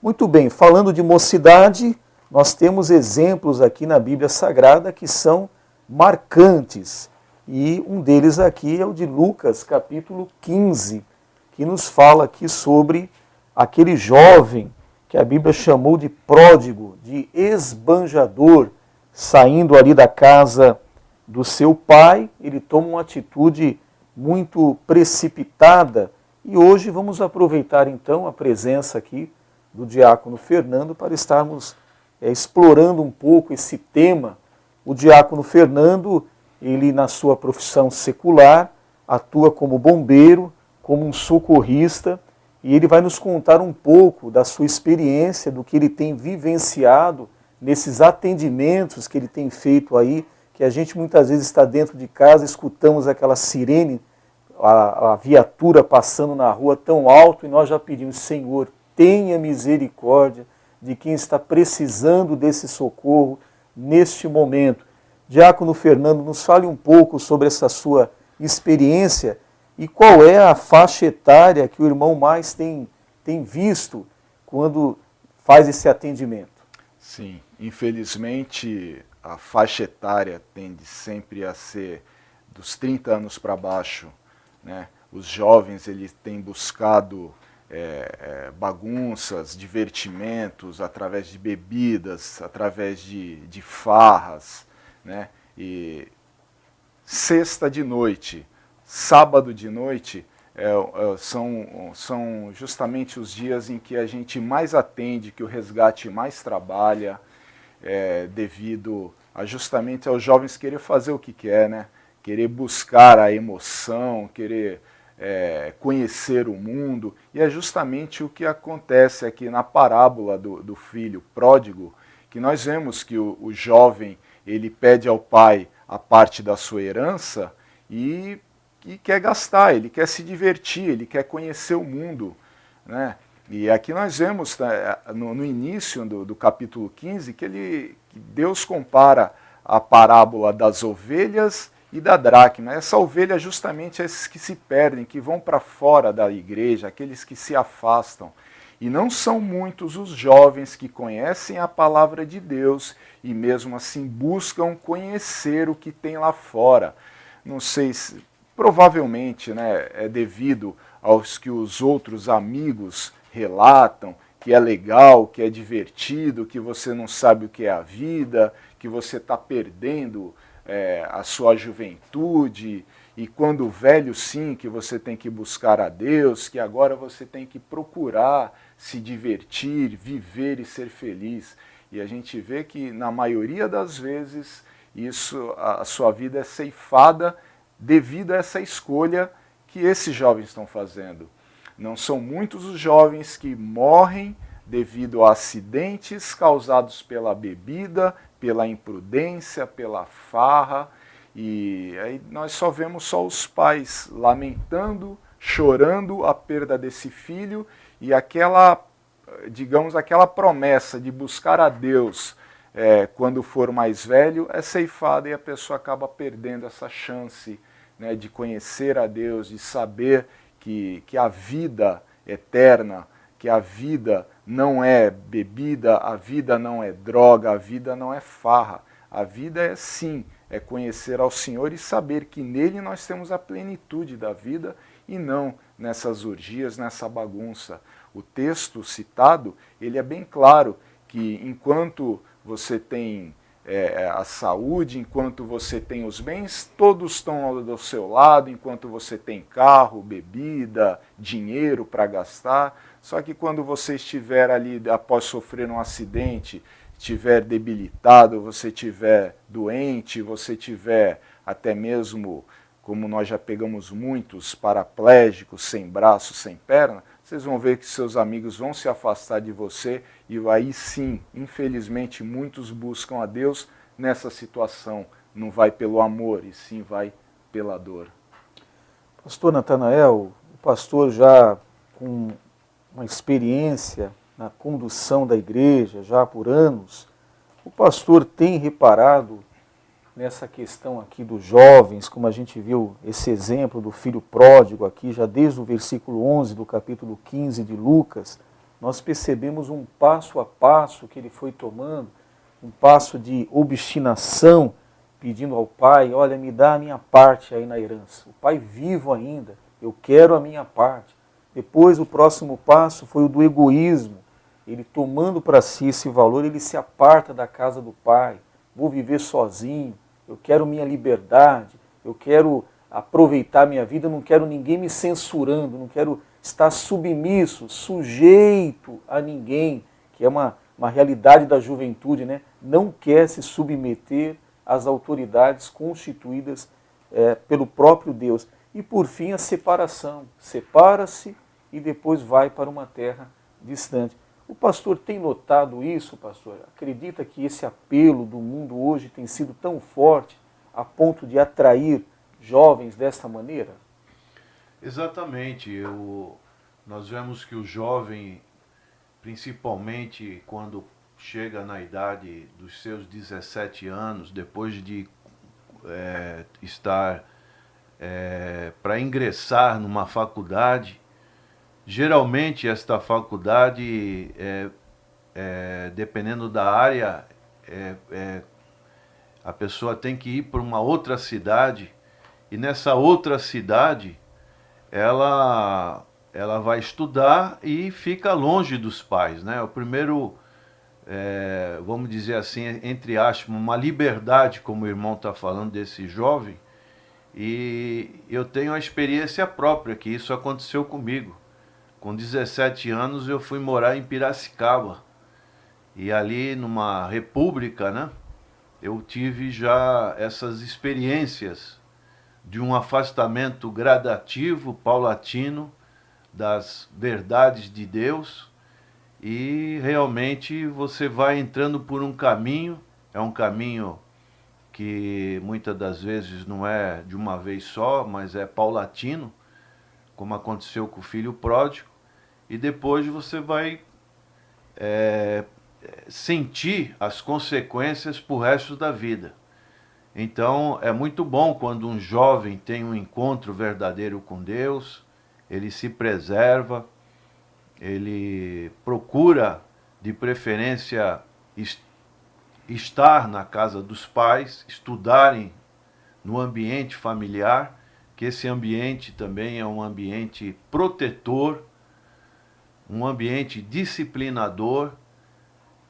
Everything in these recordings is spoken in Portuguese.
Muito bem, falando de mocidade, nós temos exemplos aqui na Bíblia Sagrada que são marcantes. E um deles aqui é o de Lucas, capítulo 15, que nos fala aqui sobre aquele jovem que a Bíblia chamou de pródigo, de esbanjador, saindo ali da casa do seu pai. Ele toma uma atitude muito precipitada. E hoje vamos aproveitar então a presença aqui do diácono Fernando para estarmos explorando um pouco esse tema. O diácono Fernando, ele na sua profissão secular, atua como bombeiro, como um socorrista, e ele vai nos contar um pouco da sua experiência, do que ele tem vivenciado nesses atendimentos que ele tem feito aí, que a gente muitas vezes está dentro de casa, escutamos aquela sirene, a viatura passando na rua tão alto, e nós já pedimos: Senhor, tenha misericórdia de quem está precisando desse socorro neste momento. Diácono Fernando, nos fale um pouco sobre essa sua experiência e qual é a faixa etária que o irmão mais tem visto quando faz esse atendimento. Sim, infelizmente a faixa etária tende sempre a ser dos 30 anos para baixo, né? Os jovens, eles têm buscado bagunças, divertimentos, através de bebidas, através de farras, né? E sexta de noite, sábado de noite, são justamente os dias em que a gente mais atende, que o resgate mais trabalha, devido a justamente aos jovens querer fazer o que quer, né? Querer buscar a emoção, querer conhecer o mundo, e é justamente o que acontece aqui na parábola do filho pródigo, que nós vemos que o jovem, ele pede ao pai a parte da sua herança e quer gastar, ele quer se divertir, ele quer conhecer o mundo, né? E aqui nós vemos no início do capítulo 15 que Deus compara a parábola das ovelhas e da dracma. Essa ovelha justamente é esses que se perdem, que vão para fora da igreja, aqueles que se afastam. E não são muitos os jovens que conhecem a palavra de Deus e mesmo assim buscam conhecer o que tem lá fora. Não sei se, provavelmente, né, é devido aos que os outros amigos relatam, que é legal, que é divertido, que você não sabe o que é a vida, que você está perdendo a sua juventude, e quando velho, sim, que você tem que buscar a Deus, que agora você tem que procurar se divertir, viver e ser feliz. E a gente vê que, na maioria das vezes, a sua vida é ceifada devido a essa escolha que esses jovens estão fazendo. Não são muitos os jovens que morrem devido a acidentes causados pela bebida, pela imprudência, pela farra, e aí nós só vemos os pais lamentando, chorando a perda desse filho, e aquela promessa de buscar a Deus quando for mais velho é ceifada, e a pessoa acaba perdendo essa chance, né, de conhecer a Deus, de saber que a vida eterna, que a vida não é bebida, a vida não é droga, a vida não é farra. A vida é sim, é conhecer ao Senhor e saber que nele nós temos a plenitude da vida e não nessas orgias, nessa bagunça. O texto citado, ele é bem claro que enquanto você tem a saúde, enquanto você tem os bens, todos estão do seu lado, enquanto você tem carro, bebida, dinheiro para gastar. Só que quando você estiver ali, após sofrer um acidente, estiver debilitado, você estiver doente, você estiver até mesmo, como nós já pegamos muitos, paraplégicos, sem braço, sem perna, vocês vão ver que seus amigos vão se afastar de você, e aí sim, infelizmente, muitos buscam a Deus nessa situação. Não vai pelo amor, e sim vai pela dor. Pastor Natanael, o pastor já com uma experiência na condução da igreja, já por anos, o pastor tem reparado nessa questão aqui dos jovens, como a gente viu esse exemplo do filho pródigo aqui, já desde o versículo 11 do capítulo 15 de Lucas, nós percebemos um passo a passo que ele foi tomando, um passo de obstinação, pedindo ao pai, olha, me dá a minha parte aí na herança. O pai vivo ainda, eu quero a minha parte. Depois o próximo passo foi o do egoísmo. Ele tomando para si esse valor, ele se aparta da casa do pai. Vou viver sozinho, eu quero minha liberdade, eu quero aproveitar minha vida, não quero ninguém me censurando, não quero estar submisso, sujeito a ninguém, que é uma realidade da juventude, né? Não quer se submeter às autoridades constituídas pelo próprio Deus. E por fim a separação, separa-se e depois vai para uma terra distante. O pastor tem notado isso, pastor? Acredita que esse apelo do mundo hoje tem sido tão forte a ponto de atrair jovens desta maneira? Exatamente. Nós vemos que o jovem, principalmente quando chega na idade dos seus 17 anos, depois de estar para ingressar numa faculdade, geralmente esta faculdade, dependendo da área, a pessoa tem que ir para uma outra cidade, e nessa outra cidade ela vai estudar e fica longe dos pais, né? O primeiro, vamos dizer assim, entre aspas, uma liberdade, como o irmão está falando desse jovem, e eu tenho a experiência própria que isso aconteceu comigo. Com 17 anos eu fui morar em Piracicaba, e ali numa república, né, eu tive já essas experiências de um afastamento gradativo, paulatino, das verdades de Deus, e realmente você vai entrando por um caminho, é um caminho que muitas das vezes não é de uma vez só, mas é paulatino, como aconteceu com o filho pródigo, e depois você vai sentir as consequências para o resto da vida. Então é muito bom quando um jovem tem um encontro verdadeiro com Deus, ele se preserva, ele procura de preferência estar na casa dos pais, estudarem no ambiente familiar, que esse ambiente também é um ambiente protetor, um ambiente disciplinador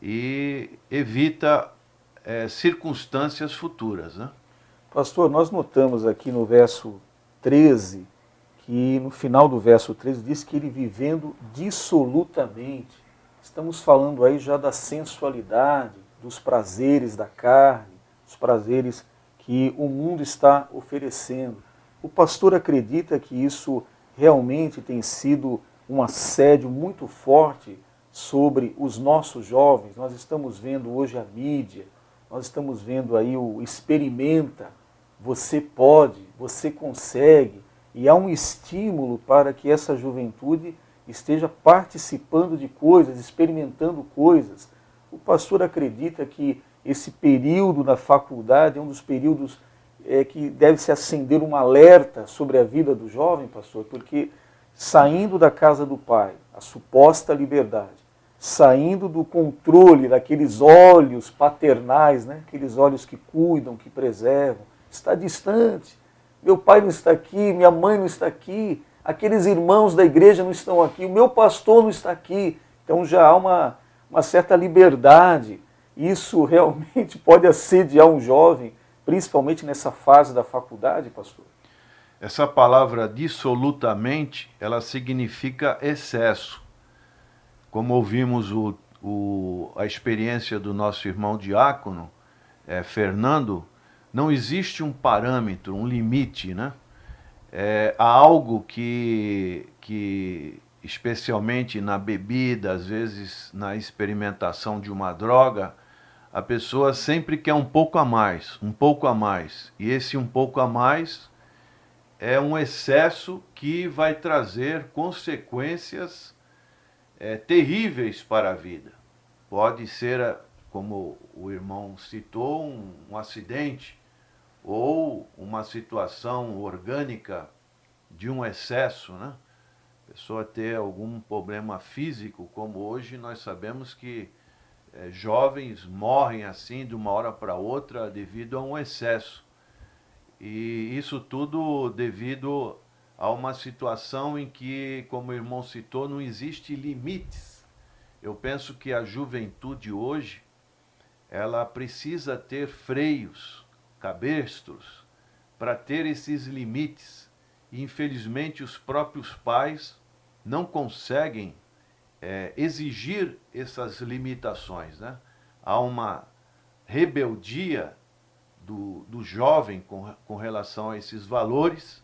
e evita circunstâncias futuras, né? Pastor, nós notamos aqui no verso 13, que no final do verso 13 diz que ele vivendo dissolutamente. Estamos falando aí já da sensualidade, dos prazeres da carne, dos prazeres que o mundo está oferecendo. O pastor acredita que isso realmente tem sido um assédio muito forte sobre os nossos jovens? Nós estamos vendo hoje a mídia, nós estamos vendo aí o experimenta, você pode, você consegue, e há um estímulo para que essa juventude esteja participando de coisas, experimentando coisas. O pastor acredita que esse período na faculdade é um dos períodos que deve se acender um alerta sobre a vida do jovem, pastor, porque saindo da casa do pai, a suposta liberdade, saindo do controle daqueles olhos paternais, né? Aqueles olhos que cuidam, que preservam, está distante. Meu pai não está aqui, minha mãe não está aqui, aqueles irmãos da igreja não estão aqui, o meu pastor não está aqui. Então já há uma certa liberdade. Isso realmente pode assediar um jovem, principalmente nessa fase da faculdade, pastor? Essa palavra dissolutamente, ela significa excesso. Como ouvimos a experiência do nosso irmão diácono, Fernando, não existe um parâmetro, um limite, né? Há algo que, especialmente na bebida, às vezes na experimentação de uma droga, a pessoa sempre quer um pouco a mais, um pouco a mais. E esse um pouco a mais é um excesso que vai trazer consequências terríveis para a vida. Pode ser, como o irmão citou, um acidente ou uma situação orgânica de um excesso, né? A pessoa ter algum problema físico, como hoje nós sabemos que jovens morrem assim de uma hora para outra devido a um excesso. E isso tudo devido a uma situação em que, como o irmão citou, não existe limites. Eu penso que a juventude hoje, ela precisa ter freios, cabestros, para ter esses limites. E, infelizmente, os próprios pais não conseguem exigir essas limitações, né? Há uma rebeldia do jovem com relação a esses valores,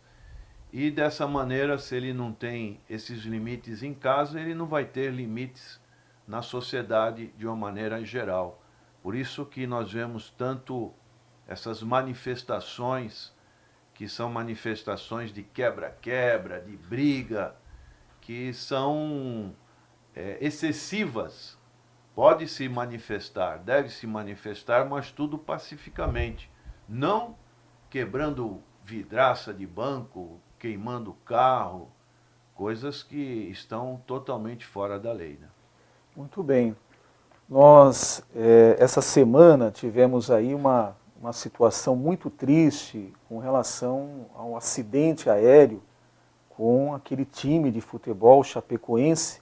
e dessa maneira, se ele não tem esses limites em casa, ele não vai ter limites na sociedade de uma maneira geral. Por isso que nós vemos tanto essas manifestações, que são manifestações de quebra-quebra, de briga, que são excessivas. Pode se manifestar, deve se manifestar, mas tudo pacificamente. Não quebrando vidraça de banco, queimando carro, coisas que estão totalmente fora da lei, né? Muito bem. Nós, essa semana, tivemos aí uma situação muito triste com relação ao acidente aéreo com aquele time de futebol chapecoense,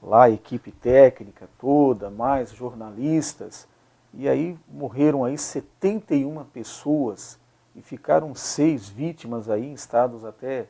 lá a equipe técnica toda, mais jornalistas, e aí morreram aí 71 pessoas e ficaram 6 vítimas aí em estados até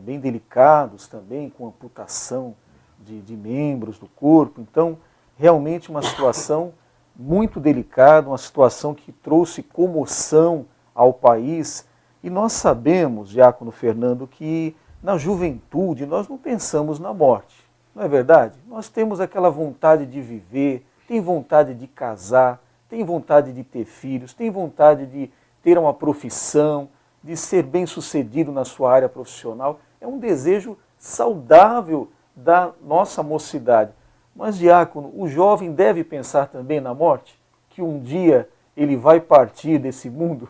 bem delicados também, com amputação de membros do corpo. Então, realmente uma situação muito delicada, uma situação que trouxe comoção ao país. E nós sabemos, Diácono Fernando, que na juventude nós não pensamos na morte. Não é verdade? Nós temos aquela vontade de viver, tem vontade de casar, tem vontade de ter filhos, tem vontade de ter uma profissão, de ser bem-sucedido na sua área profissional. É um desejo saudável da nossa mocidade. Mas, diácono, o jovem deve pensar também na morte? Que um dia ele vai partir desse mundo?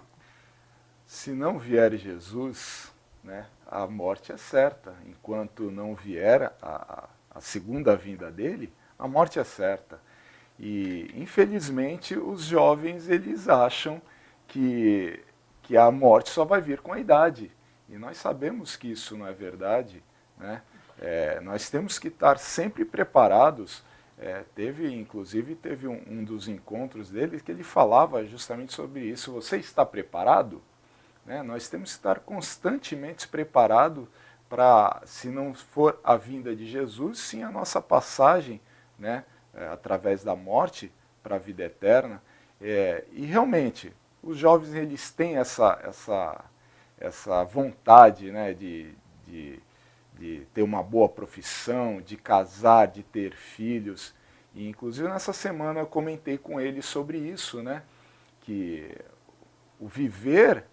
Se não vier Jesus, né, a morte é certa. Enquanto não vier a segunda vinda dele, a morte é certa. E, infelizmente, os jovens, eles acham que a morte só vai vir com a idade. E nós sabemos que isso não é verdade, né? Nós temos que estar sempre preparados. Inclusive, teve um dos encontros dele que ele falava justamente sobre isso. Você está preparado? Né? Nós temos que estar constantemente preparados para, se não for a vinda de Jesus, sim a nossa passagem, né, através da morte para a vida eterna. E realmente, os jovens, eles têm essa vontade, né, de ter uma boa profissão, de casar, de ter filhos. E, inclusive, nessa semana eu comentei com ele sobre isso, né, que o viver,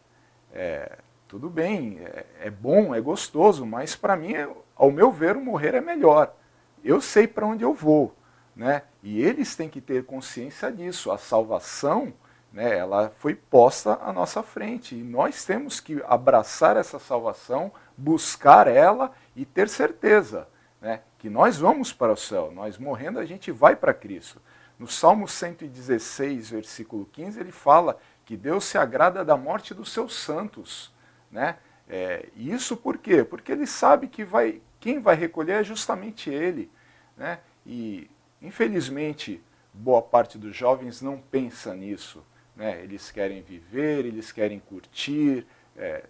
tudo bem, é bom, é gostoso, mas para mim, ao meu ver, o morrer é melhor. Eu sei para onde eu vou, né? E eles têm que ter consciência disso. A salvação, né, ela foi posta à nossa frente, e nós temos que abraçar essa salvação, buscar ela e ter certeza, né, que nós vamos para o céu. Nós morrendo, a gente vai para Cristo. No Salmo 116, versículo 15, ele fala que Deus se agrada da morte dos seus santos, né? E isso por quê? Porque ele sabe que quem vai recolher é justamente ele, né? E, infelizmente, boa parte dos jovens não pensa nisso, né? Eles querem viver, eles querem curtir,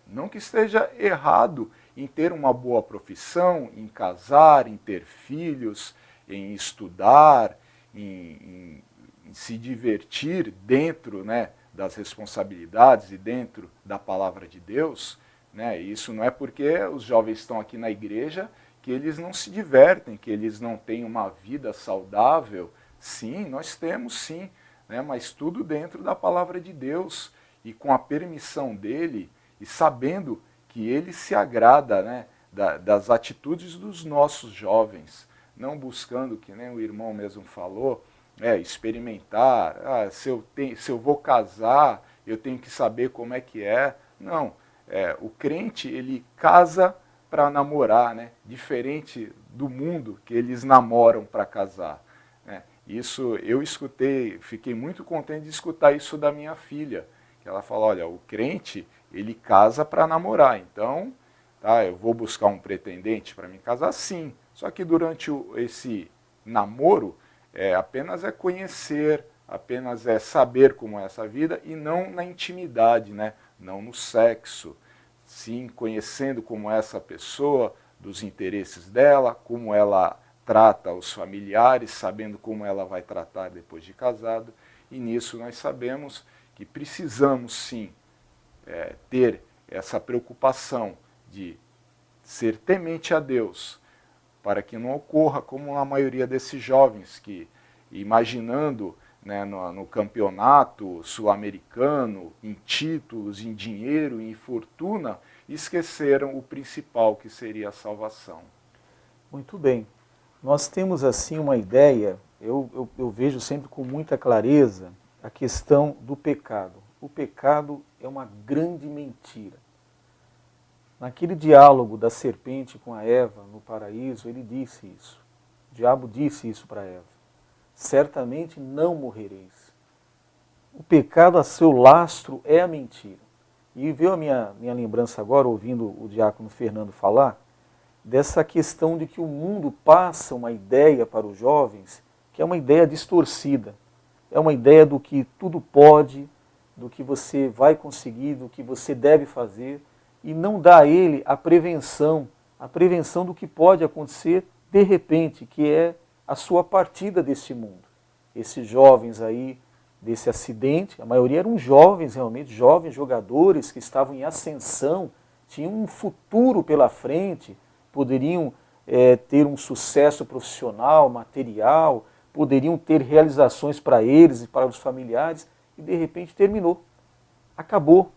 não que esteja errado em ter uma boa profissão, em casar, em ter filhos, em estudar, em se divertir dentro, né, das responsabilidades e dentro da palavra de Deus, né? Isso não é porque os jovens estão aqui na igreja que eles não se divertem, que eles não têm uma vida saudável. Sim, nós temos sim, né? Mas tudo dentro da palavra de Deus e com a permissão dele e sabendo que ele se agrada, né, das atitudes dos nossos jovens, não buscando, que nem o irmão mesmo falou, experimentar, se eu vou casar, eu tenho que saber como é que é. Não, o crente, ele casa para namorar, né? Diferente do mundo que eles namoram para casar. Né? Isso eu escutei, fiquei muito contente de escutar isso da minha filha, que ela fala, olha, o crente, ele casa para namorar, então, tá, eu vou buscar um pretendente para me casar, sim, só que durante esse namoro, apenas é conhecer, apenas é saber como é essa vida, e não na intimidade, né? Não no sexo, sim conhecendo como é essa pessoa, dos interesses dela, como ela trata os familiares, sabendo como ela vai tratar depois de casado, e nisso nós sabemos que precisamos sim ter essa preocupação de ser temente a Deus, para que não ocorra como a maioria desses jovens que, imaginando, né, no campeonato sul-americano, em títulos, em dinheiro, em fortuna, esqueceram o principal, que seria a salvação. Muito bem. Nós temos assim uma ideia, eu vejo sempre com muita clareza a questão do pecado. O pecado é uma grande mentira. Naquele diálogo da serpente com a Eva no paraíso, ele disse isso. O diabo disse isso para Eva. Certamente não morrereis. O pecado a seu lastro é a mentira. E veio a minha lembrança agora, ouvindo o diácono Fernando falar, dessa questão de que o mundo passa uma ideia para os jovens, que é uma ideia distorcida. É uma ideia do que tudo pode, do que você vai conseguir, do que você deve fazer, e não dá a ele a prevenção do que pode acontecer de repente, que é a sua partida deste mundo. Esses jovens aí, desse acidente, a maioria eram jovens realmente, jovens jogadores que estavam em ascensão, tinham um futuro pela frente, poderiam ter um sucesso profissional, material, poderiam ter realizações para eles e para os familiares, e de repente terminou. Acabou.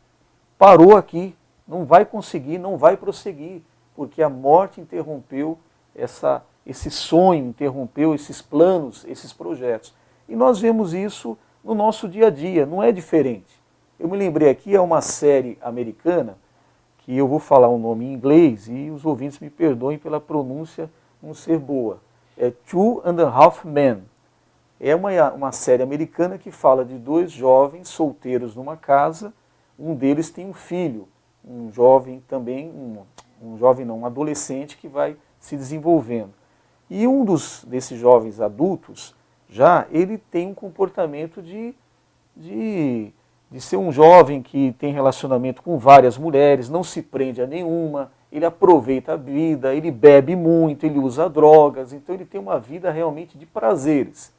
Parou aqui. Não vai conseguir, não vai prosseguir, porque a morte interrompeu esse sonho, interrompeu esses planos, esses projetos. E nós vemos isso no nosso dia a dia, não é diferente. Eu me lembrei aqui, é uma série americana, que eu vou falar um nome em inglês e os ouvintes me perdoem pela pronúncia não ser boa. É Two and a Half Men. É uma série americana que fala de dois jovens solteiros numa casa, um deles tem um filho, um jovem também, um adolescente que vai se desenvolvendo. E um desses jovens adultos, ele tem um comportamento de ser um jovem que tem relacionamento com várias mulheres, não se prende a nenhuma, ele aproveita a vida, ele bebe muito, ele usa drogas, então ele tem uma vida realmente de prazeres.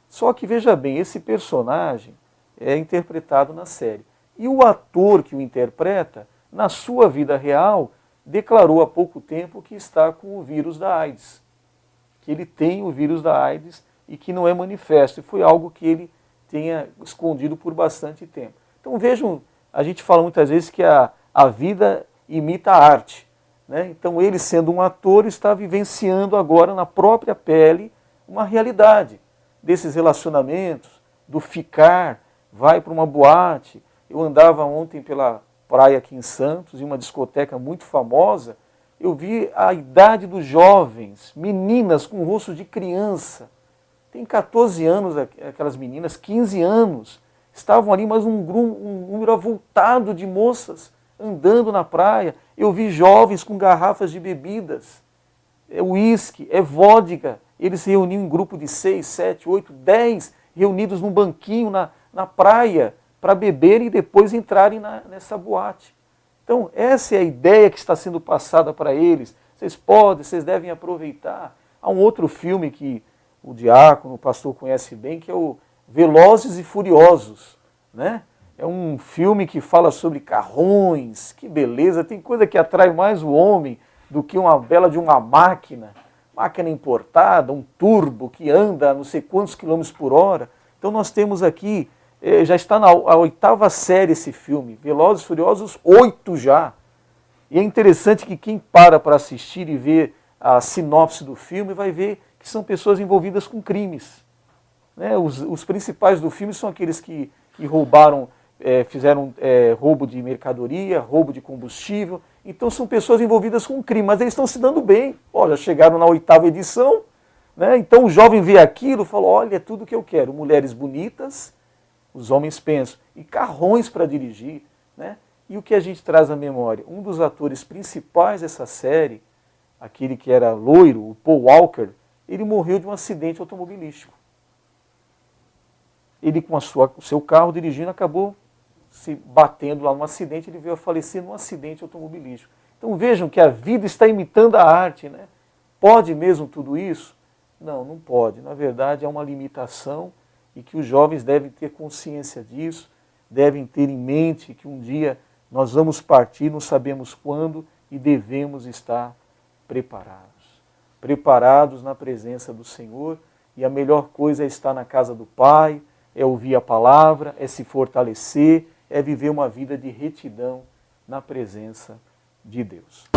Só que, veja bem, esse personagem é interpretado na série. E o ator que o interpreta, na sua vida real, declarou há pouco tempo que está com o vírus da AIDS. Que ele tem o vírus da AIDS e que não é manifesto. E foi algo que ele tenha escondido por bastante tempo. Então vejam, a gente fala muitas vezes que a vida imita a arte. Né? Então ele, sendo um ator, está vivenciando agora na própria pele uma realidade desses relacionamentos, do ficar, vai para uma boate. Eu andava ontem pela praia aqui em Santos, em uma discoteca muito famosa, eu vi a idade dos jovens, meninas com rosto de criança. Tem 14 anos aquelas meninas, 15 anos. Estavam ali, mas um número avultado de moças andando na praia. Eu vi jovens com garrafas de bebidas. É uísque, é vodka. Eles se reuniam em grupo de 6, 7, 8, 10, reunidos num banquinho na praia, para beberem e depois entrarem nessa boate. Então, essa é a ideia que está sendo passada para eles. Vocês devem aproveitar. Há um outro filme que o diácono, o pastor conhece bem, que é o Velozes e Furiosos. Né? É um filme que fala sobre carrões, que beleza, tem coisa que atrai mais o homem do que uma bela de uma máquina importada, um turbo que anda a não sei quantos quilômetros por hora. Então nós temos aqui, já está na 8ª série esse filme, Velozes e Furiosos 8 já. E é interessante que quem para assistir e ver a sinopse do filme vai ver que são pessoas envolvidas com crimes. Né? Os principais do filme são aqueles que roubaram, fizeram roubo de mercadoria, roubo de combustível, Então são pessoas envolvidas com crime, mas eles estão se dando bem. Olha, chegaram na 8ª edição, né? Então o jovem vê aquilo e fala, olha, é tudo que eu quero. Mulheres bonitas, os homens pensam, e carrões para dirigir, né? E o que a gente traz à memória? Um dos atores principais dessa série, aquele que era loiro, o Paul Walker, ele morreu de um acidente automobilístico. Ele com o seu carro dirigindo acabou se batendo lá num acidente, ele veio a falecer num acidente automobilístico. Então vejam que a vida está imitando a arte, né? Pode mesmo tudo isso? Não, não pode. Na verdade, é uma limitação e que os jovens devem ter consciência disso, devem ter em mente que um dia nós vamos partir, não sabemos quando, e devemos estar preparados. Preparados na presença do Senhor, e a melhor coisa é estar na casa do Pai, é ouvir a palavra, é se fortalecer, é viver uma vida de retidão na presença de Deus.